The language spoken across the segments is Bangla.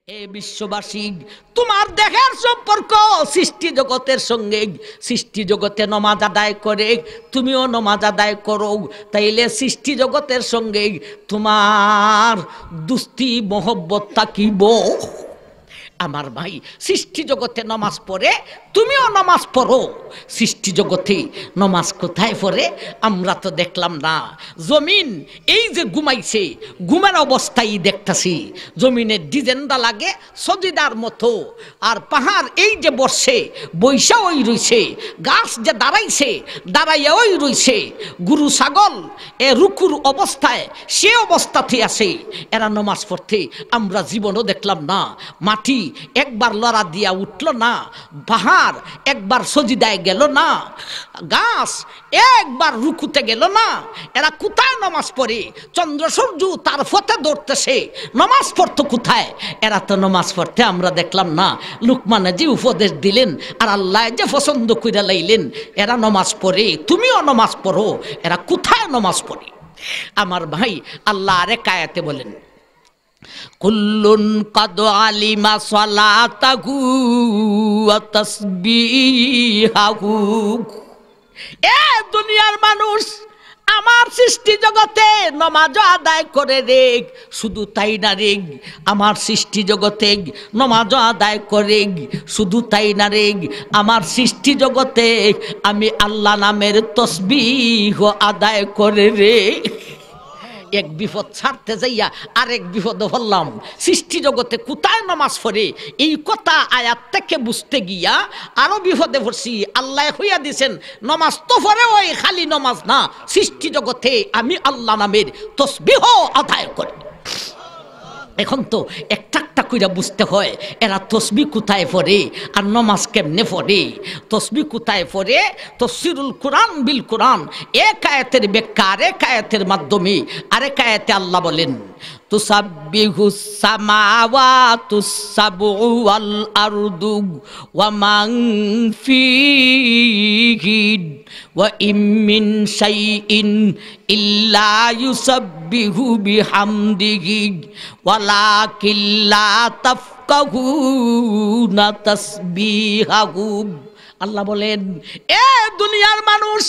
হে বিশ্ববাসী, তোমার দেহের সম্পর্ক সৃষ্টি জগতের সঙ্গে। সৃষ্টি জগতে নমাজ আদায় করে, তুমিও নমাজ আদায় করো, তাইলে সৃষ্টি জগতের সঙ্গে তোমার দুস্তি মহব্বত থাকিব। আমার ভাই, সৃষ্টি জগতে নমাজ পড়ে, তুমিও নমাজ পড়ো। সৃষ্টি জগতে নমাজ কোথায় পড়ে আমরা তো দেখলাম না। জমিন এই যে ঘুমাইছে, ঘুমের অবস্থায় দেখতেছি জমিনের ডিজাইনটা লাগে সজিদার মতো। আর পাহাড় এই যে বসে বৈশা ওই রইছে, গাছ যে দাঁড়াইছে দাঁড়াইয়া ওই রইছে, গরু ছাগল এ রুকুর অবস্থায় সে অবস্থাতে আছে। এরা নমাজ পড়তে আমরা জীবনও দেখলাম না। মাটি একবার লড়া দিয়া উঠল না, পাহাড় একবার সজিদায় গেল না, গাছ একবার রুকুতে গেল না। এরা কোথায় নামাজ পড়ে? চন্দ্র সূর্য তার পথে দৌড়তেছে, নামাজ পড়তো কোথায়? এরা তো নামাজ পড়তে আমরা দেখলাম না। লুকমানে যে উপদেশ দিলেন আর আল্লাহ যে পছন্দ করে লাইলেন, এরা নামাজ পড়ে, তুমিও নামাজ পড়ো। এরা কোথায় নামাজ পড়ে? আমার ভাই, আল্লাহ আরেক আয়াতে বলেন, কুল্লুন কাদ আলিমা সালাতাহু ওয়া তাসবিহাহু। এ দুনিয়ার মানুষ, আমার সৃষ্টি জগতে নমাজ আদায় করে রে। শুধু তাই না রে, আমার সৃষ্টি জগতে নমাজ আদায় করে, শুধু তাই না রে, আমার সৃষ্টি জগতে আমি আল্লাহ নামের তসবিহ আদায় করে রে। এক বিপদ ছাড়তে যাইয়া আরেক বিপদ হলাম। সৃষ্টি জগতে কোথায় নামাজ পড়ে এই কথা আয়াত থেকে বুঝতে গিয়া আরো বিপদে পড়ছি। আল্লাহ হইয়া দিছেন নামাজ তো পড়ে, ওই খালি নামাজ না, সৃষ্টি জগতে আমি আল্লাহ নামের তসবিহ আদায় করি। এখন তো একটা একটা কইরা বুঝতে হয় এরা তসবি কোথায় পড়ে আর নামাজ কেমনে পড়ে। তসবি কোথায় পড়ে? তাফসীরুল কুরআন বিল কুরআন, এক আয়াতের ব্যাখ্যা আরেক আয়াতের মাধ্যমে। আরেক আয়াতে আল্লাহ বলেন, তুসাব্বিহুস সামাওয়াতুস সাবউ ওয়াল আরদু ওয়া মান ফীহিন ওয়া ইম মিন শাইইন ইল্লা ইউসাব্বিহু বিহামদিহি ওয়ালাকিন লা তাফকাহুনা তাসবিহাহুম। আল্লাহ বলেন, এ দুনিয়ার মানুষ,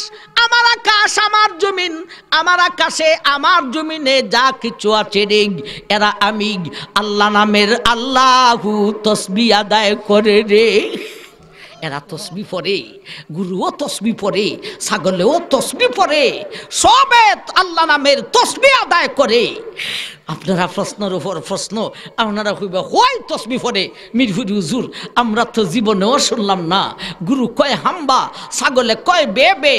আমার আকাশ আমার জমিন, আমার আকাশে আমার জমিনে যা কিছু আছে রে, এরা আমি আল্লাহ নামের আল্লাহু তসবিহ আদায় করে রে। এরা তসবি পড়ে, গুরুও তসবি পড়ে, ছাগলেও তসবি পড়ে, সবে আল্লাহ নামের তসবি আদায় করে। আপনারা প্রশ্নের উপর প্রশ্ন, আপনারা কইবা হয় তসবি পড়ে মিরপুরি হুজুর, আমরা তো জীবনেও শুনলাম না। গুরু কয় হাম্বা, ছাগলে কয় বে বে,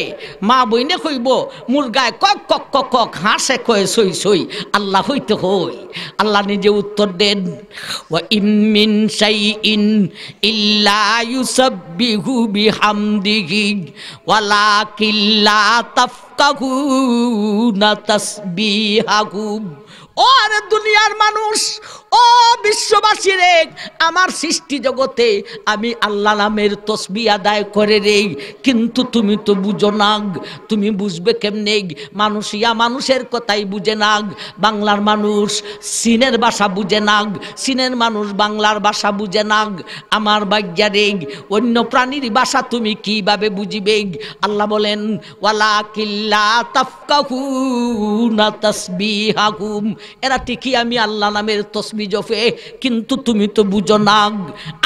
মা বইনে কইব মুরগায় কয় কক কক কক, হাঁসে কয় সই সই, আল্লাহ হইতে হই। আল্লাহ নিজে উত্তর দেন, ওয়া ইম মিন শাইইন ইল্লা ইউসাব্বিহু বিহামদিহি ওয়ালাকিন লা তাফকাহুনা তাসবিহাহুম। ও আরে দুনিয়ার মানুষ, ও বিশ্ববাসী রে, আমার সৃষ্টি জগতে আমি আল্লাহ নামের তসবিহ আদায় করে রে, কিন্তু তুমি তো বুঝো না। তুমি বুঝবে কেমনে? মানুষিয়া মানুষের কথাই বুঝে না। বাংলার মানুষ চীনের ভাষা বুঝে না, চীনের মানুষ বাংলার ভাষা বুঝে না। আমার বাগ্যা রে, অন্য প্রাণীর ভাষা তুমি কিভাবে বুঝিবে? আল্লাহ বলেন, ওয়ালাকিন লা তাফকাহুনা তাসবিহাহুম। এরা ঠিকই আমি আল্লাহ নামের তসবিহ জপে, কিন্তু তুমি তো বুঝো না।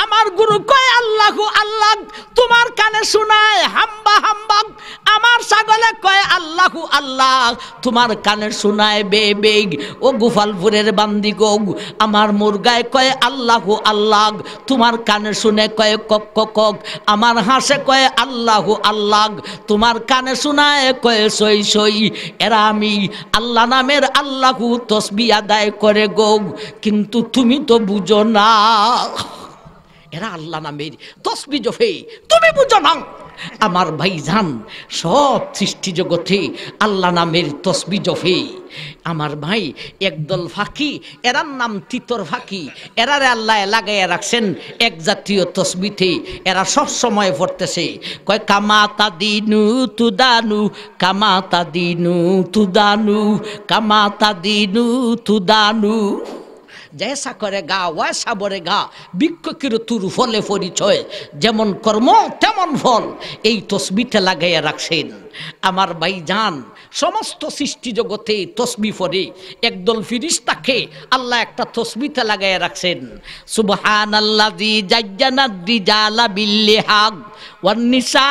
আমার গুরু কয় আল্লাহু আল্লাহ, তোমার কানে শোনায় হাম্বা হাম্বা। আমার ছাগলে কয় আল্লাহু আল্লাহ, তোমার কানে শোনায় বে বে। ও গোপালপুরের বান্দি গো, আমার মুরগায় কয় আল্লাহু আল্লাহ, তোমার কানে শুনে কয় কক কক কক। আমার হাঁসে কয় আল্লাহু আল্লাহ, তোমার কানে শোনায় কয় সই সই। এরা আমি আল্লাহ নামের আল্লাহু তসবিহ আদায় করে গো, কিন্তু তুমি তো বুঝো না। এরা আল্লাহ নামের তসবিহ জপে, তুমি বুঝো না। আমার ভাইজান, সব সৃষ্টি জগতে আল্লাহ নামের তসবিহ জপে। আমার ভাই, একদল ফাঁকি, এরার নাম তিতর ফাঁকি। এরারে আল্লাহ লাগাইয়া রাখছেন এক জাতীয় তসবিতে। এরা সব সময় পড়তেছে, কয় কামাতা দিনু তুদানু, কামাতা দিনু তুদানু, কামাতা দিনু তুদানু। জেসা করে গা ওয়াসা বরে গা বৃক্ষ কিরতুর ফলে পরিচয় যেমন কর্ম তেমন ফল এই তসবিতে লাগাইয়া রাখছেন আমার ভাইজান সমস্ত সৃষ্টি জগতে তসবি পড়ে একদল ফিরিস্তাকে আল্লাহ একটা তসবিতে লাগাইয়া রাখছেন সুবহানাল্লাযী জাজ্জানার রিজালা বিল্লিহাক ওয়ান নিসা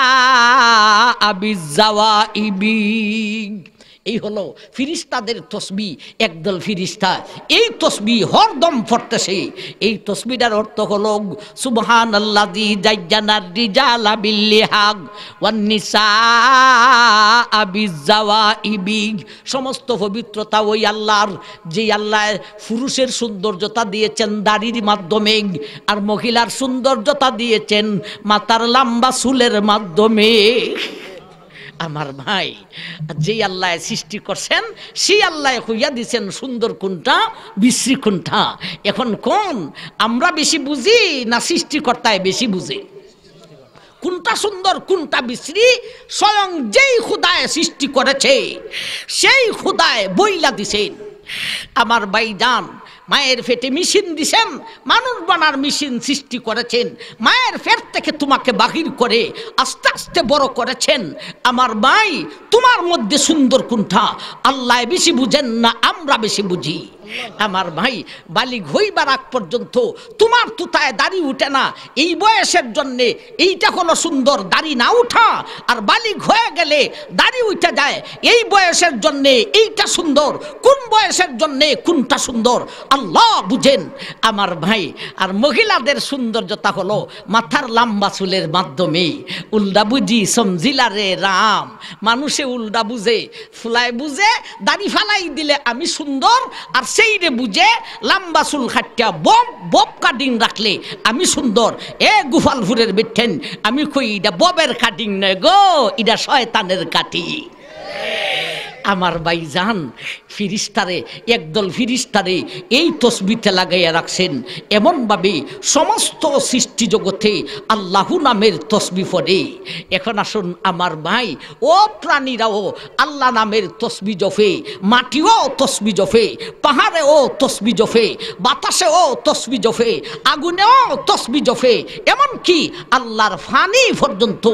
বিজ্জাওয়াইবি এই হলো ফিরিস্তাদের তসবি একদল ফিরিস্তা এই তসবি হরদম পড়তেছে এই তসবিটার অর্থ হলো সুবহানাল্লাযী জাজ্জানার রিজালা বিল্লিহাক ওয়ান নিসা বিজ্জাওয়াইবি সমস্ত পবিত্রতা ওই আল্লাহর যে আল্লাহ পুরুষের সৌন্দর্যতা দিয়েছেন দাড়ির মাধ্যমে আর মহিলার সৌন্দর্যতা দিয়েছেন মাথার লম্বা চুলের মাধ্যমে আমার ভাই যে আল্লাহ সৃষ্টি করছেন সেই আল্লাহ হইয়া দিয়েছেন সুন্দর কোনটা বিশ্রী কোনটা এখন কোন আমরা বেশি বুঝি না সৃষ্টিকর্তায় বেশি বুঝে কোনটা সুন্দর কোনটা বিশ্রী স্বয়ং যেই খুদায় সৃষ্টি করেছে সেই খুদায় বইলা দিছেন আমার ভাইজান মায়ের পেটে মেশিন দিছেন মানুষ বানার মেশিন সৃষ্টি করেছেন মায়ের পেট থেকে তোমাকে বাহির করে আস্তে আস্তে বড় করেছেন আমার ভাই তোমার মধ্যে সুন্দর কোনটা আল্লাহ বেশি বুঝেন না আমরা বেশি বুঝি আমার ভাই বালিগ হইবার আগ পর্যন্ত তোমার তুতায় দাড়ি উঠে না এই বয়সের জন্য এইটা হলো সুন্দর দাড়ি না উঠা আর বালিগ হয়ে গেলে দাড়ি উঠে যায় এই বয়সের জন্য এইটা সুন্দর কোন বয়সের জন্য কোনটা সুন্দর আল্লাহ বুঝেন আমার ভাই আর মহিলাদের সৌন্দর্যতা হলো মাথার লম্বা চুলের মাধ্যমে উল্টা বুঝি সমজিলা রে রাম মানুষে উল্টা বুঝে ফুলাই বুঝে দাড়ি ফালাই দিলে আমি সুন্দর আর সেই রে বুঝে লম্বা চুল খাটিয়া বব কাটিং রাখলে আমি সুন্দর এ গুফালপুরের বেঠেন আমি কই এটা ববের কাটিং নয় গো এটা শয়তানের কাটি আমার ভাইজান ফিরিস্তারে একদল ফিরিস্তারে এই তসবিতে লাগাইয়া রাখছেন এমনভাবে সমস্ত সৃষ্টি জগতে আল্লাহ নামের তসবি পড়ে এখন আসুন আমার ভাই ও প্রাণীরাও আল্লাহ নামের তসবি জফে মাটিও তসবি জফে পাহাড়েও তসবি জফে বাতাসেও তসবি জফে আগুনেও তসবি জফে এমনকি আল্লাহর ফানি পর্যন্ত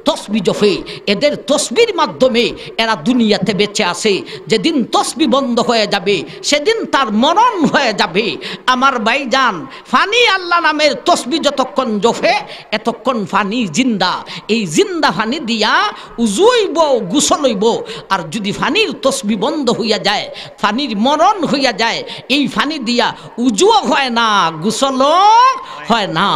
তসবি জফে এদের তসবির মাধ্যমে এরা দুনিয়াতে বেঁচে আছে যেদিন তসবি বন্ধ হয়ে যাবে সেদিন তার মরণ হয়ে যাবে আমার ভাইজান ফানি আল্লাহ নামের তসবি যতক্ষণ জফে এতক্ষণ ফানি জিন্দা এই জিন্দা ফানি দিয়া উজুইব গোসল হইব আর যদি ফানির তসবি বন্ধ হইয়া যায় ফানির মরণ হইয়া যায় এই ফানি দিয়া উজুও হয় না গোসলও হয় না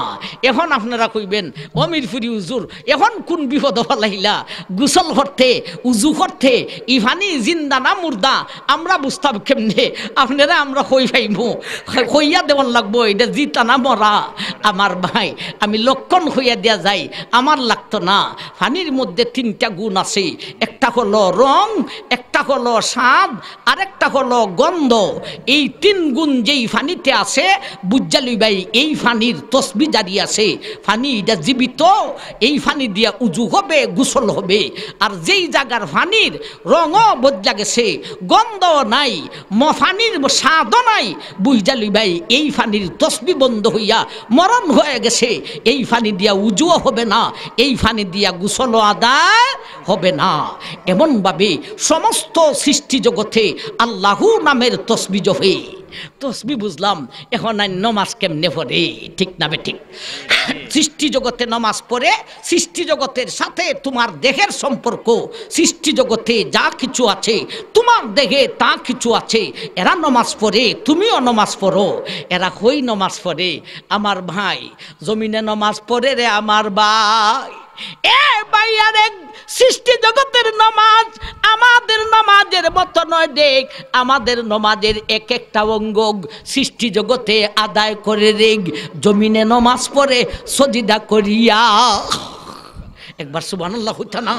এখন আপনারা কইবেন অমিরপুরি হুজুর এখন কোন বিপদ ফলাইলা গোসল করতে উজু করতে ই ফানি জিন্দা না মুর্দা আমরা বুঝতাম কেমনে আপনারা আমরা কই পাইব কইয়া দেওয়ান লাগবো এটা জিতা না মরা আমার ভাই আমি লক্ষণ হইয়া দেয়া যাই আমার লাগতো না ফানির মধ্যে তিনটা গুণ আছে একটা হলো রং একটা হলো স্বাদ আরেকটা হলো গন্ধ এই তিন গুণ যেই ফানিতে আছে বুঝালি ভাই এই ফানির তসবি জারি আছে ফানি এটা জীবিত এই ফানি দিয়া উজু হবে গোসল হবে আর যেই জায়গার ফানির রঙও বদলা গেছে গন্ধ নাই ফানির স্বাদও নাই বুঝালি ভাই এই ফানির তসবি বন্ধ হইয়া মরণ হয়ে গেছে এই ফানি দিয়া উজুও হবে না এই ফানি দিয়া গোসল আদায় হবে না এমনভাবে সমস্ত সৃষ্টি জগতে আল্লাহু নামের তসবি জফে তসবি বুঝলাম এখন আর নমাজ কেমনে পড়ে ঠিক না বে ঠিক সৃষ্টি জগতে নমাজ পড়ে সৃষ্টি জগতের সাথে তোমার দেহের সম্পর্ক সৃষ্টি জগতে যা কিছু আছে তোমার দেহে তা কিছু আছে এরা নমাজ পড়ে তুমিও নমাজ পড়ো এরা হই নমাজ পড়ে আমার ভাই জমিনে নমাজ পড়ে রে আমার ভাই এ ভাই আরে সৃষ্টি জগতের নামাজ আমাদের নামাজের মতো নয় দেখ আমাদের নামাজের এক একটা অঙ্গ সৃষ্টি জগতে আদায় করে রে জমিনে নামাজ পড়ে সজিদা করিয়া একবার সুবহানাল্লাহ হইতা না।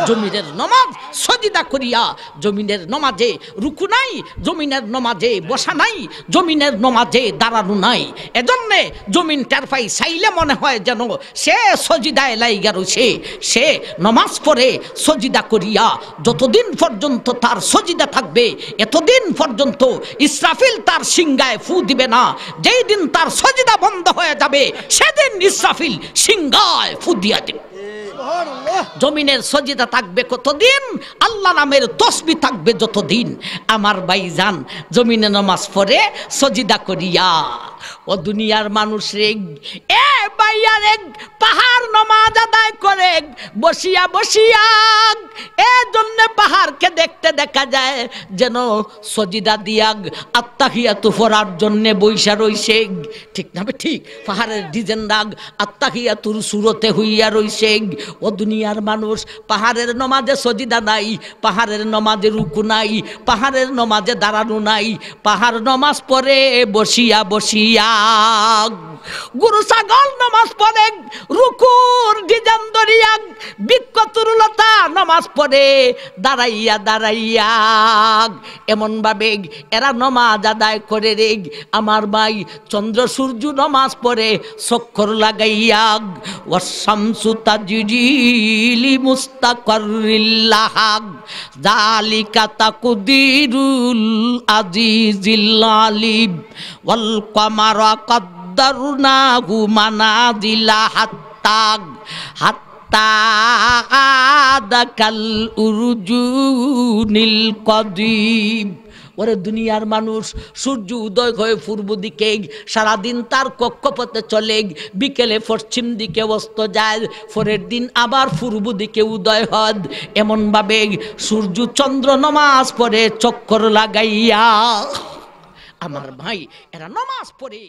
জমিনের নমাজ সজিদা করিয়া, জমিনের নমাজে রুকু নাই, জমিনের নমাজে বসা নাই, জমিনের নমাজে দাঁড়ানো নাই। এজন্যে জমিন টেরফাই চাইলে মনে হয় যেন সে সজিদায় লাইগা রয়েছে। সে নমাজ পড়ে সজিদা করিয়া যতদিন পর্যন্ত তার সজিদা থাকবে এতদিন পর্যন্ত ইসরাফিল তার সিংহায় ফু দিবে না। যেই দিন তার সজিদা বন্ধ হয়ে যাবে সেদিন ইসরাফিল সিংহায় ফু দিয়া দিবে। জমিনের সজিদা থাকবে কতদিন? আল্লাহ নামের তসবিহ থাকবে যতদিন। আমার ভাইজান জমিনে নামাজ পড়ে সজিদা করিয়া, ও দুনিয়ার মানুষ রে, এ ভাইয়া রে, পাহাড় নামাজ আদায় করে বসিয়া বসিয়া, এর জন্য পাহাড়কে দেখতে দেখা যায় যেন সজিদা দিয়া আত্তাহিয়াতু পড়ার জন্য বইসা রইছে। ঠিক না? ঠিক। পাহাড়ের ডিজাইন দাগ আত্তাহিয়াতুর সুরতে হইয়া রইছে। ও দুনিয়ার মানুষ, পাহাড়ের নমাজে সজিদা নাই, পাহাড়ের নমাজে রুকু নাই, পাহাড়ের নমাজে দাঁড়ানো নাই, পাহাড় নমাজ পড়ে বসিয়া বসিয়া। গরু ছাগল নমাজ পড়ে রুকুর ডিজাইন ধরিয়া, বিক্ষতুরলতা নমাজ পড়ে দাঁড়াইয়া দাঁড়াইয়া। এমন ভাবে এরা নমাজ আদায় করে রে আমার ভাই। চন্দ্র সূর্য নমাজ পড়ে চক্কর লাগাইয়া। ওয়াশামসু তাজরি লিমুস্তাকাররিল্লাহ যালিকা তাকদিরুল আজিজিল আলিম ওয়াল কমারা কদ্দারনাহু মানাজিলা হাত্তা আদাকাল উরজুনিল কদিম। ওরে দুনিয়ার মানুষ, সূর্য উদয় হয়ে পূর্ব দিকে সারাদিন তার কক্ষপথে চলে, বিকেলে পশ্চিম দিকে অস্ত যায়, পরের দিন আবার পূর্ব দিকে উদয় হয়। এমনভাবে সূর্য চন্দ্র নমাজ পড়ে চক্কর লাগাইয়া। আমার ভাই, এরা নমাজ পড়ে